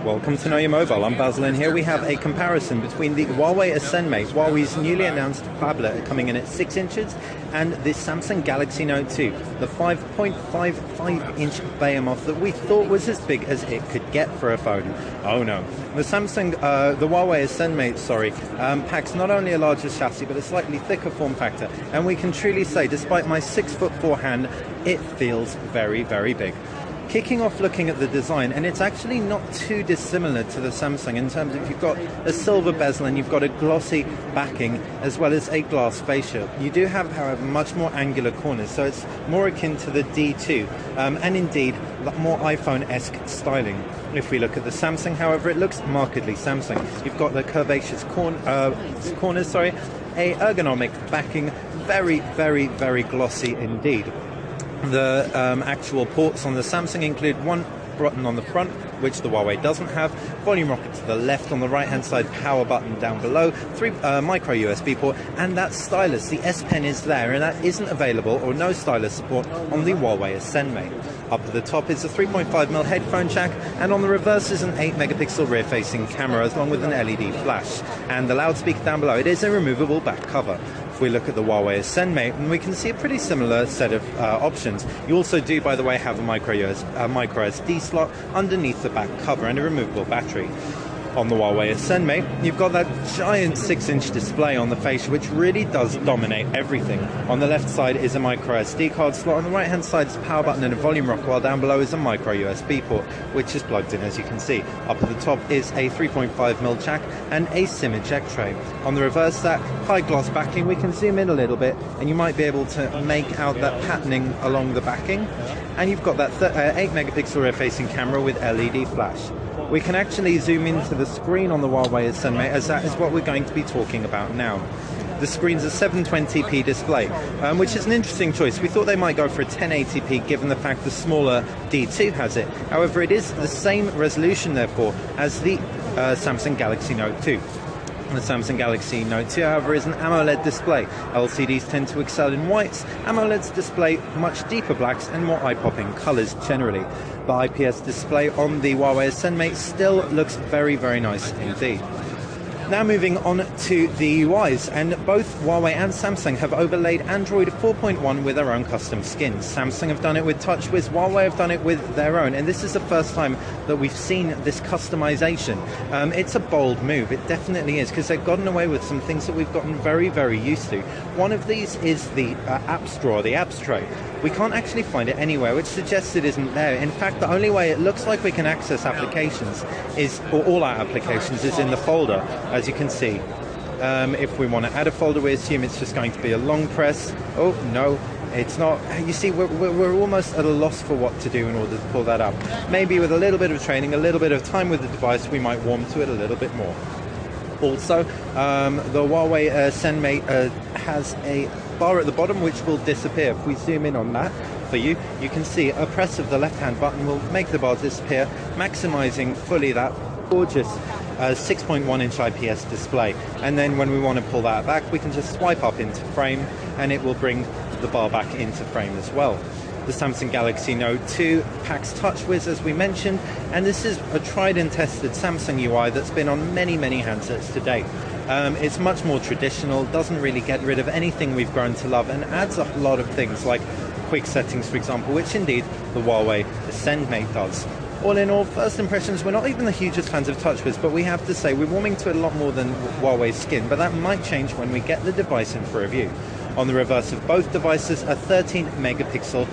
Welcome to Know Your Mobile. I'm Basil, and here we have a comparison between the Huawei Ascend, Huawei's newly announced phablet coming in at 6 inches, and the Samsung Galaxy Note 2, the 5.55-inch behemoth that we thought was as big as it could get for a phone. Oh no. The Huawei Ascend, packs not only a larger chassis but a slightly thicker form factor, and we can truly say, despite my 6'4" hand, it feels very, very big. Kicking off looking at the design, and it's actually not too dissimilar to the Samsung in terms of you've got a silver bezel and you've got a glossy backing as well as a glass fascia. You do have, however, much more angular corners, so it's more akin to the D2 and indeed more iPhone-esque styling. If we look at the Samsung, however, it looks markedly Samsung. You've got the curvaceous corners, a ergonomic backing, very, very, very glossy indeed. The actual ports on the Samsung include one button on the front, which the Huawei doesn't have, volume rocker to the left, on the right hand side power button down below, 3 micro USB port, and that stylus, the S Pen, is there, and that isn't available, or no stylus support, on the Huawei Ascend. Up at the top is a 3.5mm headphone jack, and on the reverse is an 8-megapixel rear-facing camera along with an LED flash, and the loudspeaker down below. It is a removable back cover. If we look at the Huawei Ascend, and we can see a pretty similar set of options. You also do, by the way, have a micro SD slot underneath the back cover and a removable battery. On the Huawei Ascend, you've got that giant 6-inch display on the fascia, which really does dominate everything. On the left side is a micro SD card slot, on the right hand side is a power button and a volume rocker, while down below is a micro USB port, which is plugged in, as you can see. Up at the top is a 3.5mm jack and a SIM eject tray. On the reverse, that high gloss backing, we can zoom in a little bit and you might be able to make out that patterning along the backing. And you've got that 8-megapixel rear-facing camera with LED flash. We can actually zoom into the screen on the Huawei Ascend, as that is what we're going to be talking about now. The screen's a 720p display, which is an interesting choice. We thought they might go for a 1080p given the fact the smaller D2 has it. However, it is the same resolution, therefore, as the Samsung Galaxy Note 2. The Samsung Galaxy Note 2, however, is an AMOLED display. LCDs tend to excel in whites. AMOLEDs display much deeper blacks and more eye-popping colors generally. The IPS display on the Huawei Ascend still looks very, very nice indeed. Now moving on to the UIs, and both Huawei and Samsung have overlaid Android 4.1 with their own custom skins. Samsung have done it with TouchWiz, Huawei have done it with their own, and this is the first time that we've seen this customization. It's a bold move, it definitely is, because they've gotten away with some things that we've gotten very, very used to. One of these is the apps drawer, the apps tray. We can't actually find it anywhere, which suggests it isn't there. In fact, the only way it looks like we can access applications or all our applications, is in the folder, as you can see. If we want to add a folder, we assume it's just going to be a long press. Oh, no, it's not. You see, we're almost at a loss for what to do in order to pull that up. Maybe with a little bit of training, a little bit of time with the device, we might warm to it a little bit more. Also, the Huawei Ascend has a bar at the bottom which will disappear. If we zoom in on that for you, you can see a press of the left-hand button will make the bar disappear, maximizing fully that gorgeous 6.1-inch IPS display. And then when we want to pull that back, we can just swipe up into frame and it will bring the bar back into frame as well. The Samsung Galaxy Note 2 packs TouchWiz, as we mentioned, and this is a tried and tested Samsung UI that's been on many, many handsets to date. It's much more traditional, doesn't really get rid of anything we've grown to love, and adds up a lot of things like quick settings, for example, which indeed the Huawei Ascend does. All in all, first impressions, we're not even the hugest fans of TouchWiz, but we have to say we're warming to it a lot more than Huawei's skin, but that might change when we get the device in for review. On the reverse of both devices are 8-megapixel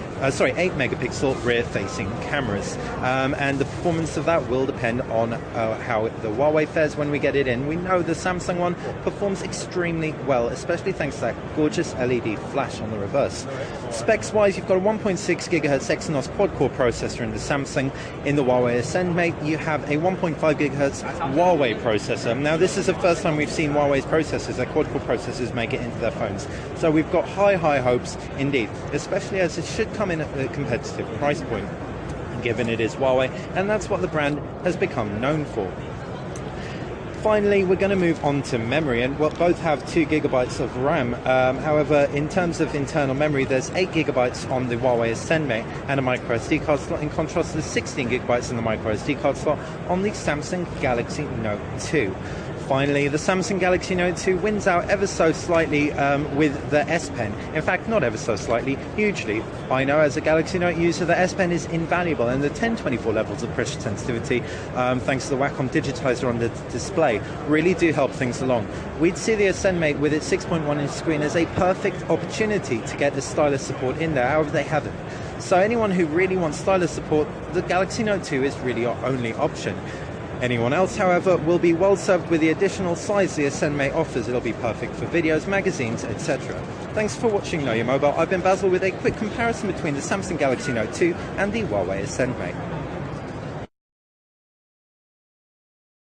rear-facing cameras, and the performance of that will depend on how the Huawei fares when we get it in. We know the Samsung one performs extremely well, especially thanks to that gorgeous LED flash on the reverse. Specs-wise, you've got a 1.6 GHz Exynos quad-core processor in the Samsung. In the Huawei Ascend, you have a 1.5 GHz Huawei processor. Now, this is the first time we've seen Huawei's processors, their quad-core processors, make it into their phones. So we've got high hopes indeed, especially as it should come in at a competitive price point, given it is Huawei, and that's what the brand has become known for. finally, we're going to move on to memory, and both have 2 gigabytes of RAM. However, in terms of internal memory, there's 8 gigabytes on the Huawei Ascend Mate and a micro SD card slot, in contrast to the 16 gigabytes in the micro SD card slot on the Samsung Galaxy Note 2. Finally, the Samsung Galaxy Note 2 wins out ever so slightly with the S Pen. In fact, not ever so slightly, hugely. I know as a Galaxy Note user, the S Pen is invaluable, and the 1024 levels of pressure sensitivity, thanks to the Wacom digitizer on the display, really do help things along. We'd see the Ascend Mate with its 6.1-inch screen as a perfect opportunity to get the stylus support in there, however they haven't. So anyone who really wants stylus support, the Galaxy Note 2 is really your only option. Anyone else, however, will be well served with the additional size the Ascend Mate offers. It'll be perfect for videos, magazines, etc. Thanks for watching Know Your Mobile. I've been Basil with a quick comparison between the Samsung Galaxy Note 2 and the Huawei Ascend Mate.